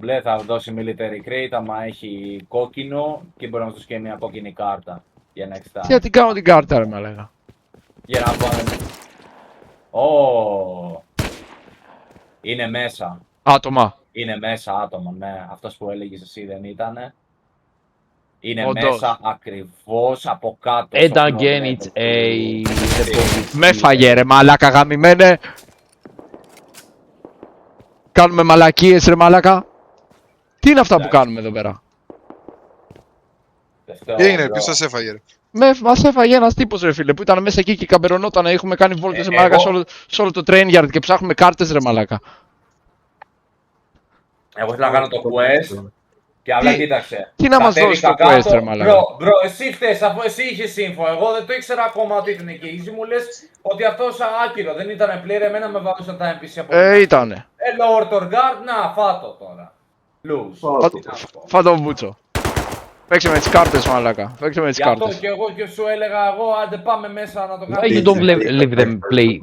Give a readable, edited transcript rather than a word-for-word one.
Μπλε θα δώσει military crate άμα έχει κόκκινο και μπορεί να μας δώσει και μια κόκκινη κάρτα για next time. Γιατί κάνω την κάρτα, ρε μαλάκα. Για να πάμε. Ω. Είναι μέσα. Άτομα. Είναι μέσα άτομα, ναι. Αυτός που έλεγες εσύ δεν ήτανε. Είναι Όντως. μέσα ακριβώς από κάτω. And στο again floor it's level a του- Με φαγε ρε μαλάκα γαμημένε. Κάνουμε μαλακίες ρε μαλάκα. Τι είναι αυτά που Εντάξει. κάνουμε εδώ πέρα. Τελευταίο, Τι έγινε, bro. ποιος σας έφαγε, ρε. Μας έφαγε ένας τύπος ρε φίλε που ήταν μέσα εκεί και καμπερωνόταν. Έχουμε κάνει βόλτες ρε Εγώ- μαλάκα σε όλο το train yard και ψάχνουμε κάρτες ρε μαλάκα. Εγώ θέλω να κάνω το quest και απλά Τι- κοίταξε. τι να μας Κατέβηκα δώσει το κάτω. quest, ρε μαλάκα. Bro, εσύ φταίς, αφού εσύ είχες info. Εγώ δεν το ήξερα ακόμα ότι ήταν εκεί. Εσύ μου λες ότι αυτός άκυρο δεν ήταν player, εμένα με βάζουν τα NPC από Ήτανε. Lord or Guard, να φάτο τώρα. Lose. Τι να σου πω. Φάτο μπούτσο. Παίξε με τις κάρτες μαλάκα. Παίξε με τις Γι' αυτό κάρτες. και εγώ και σου έλεγα εγώ, άντε πάμε μέσα να το Why κάνουμε. you don't let them play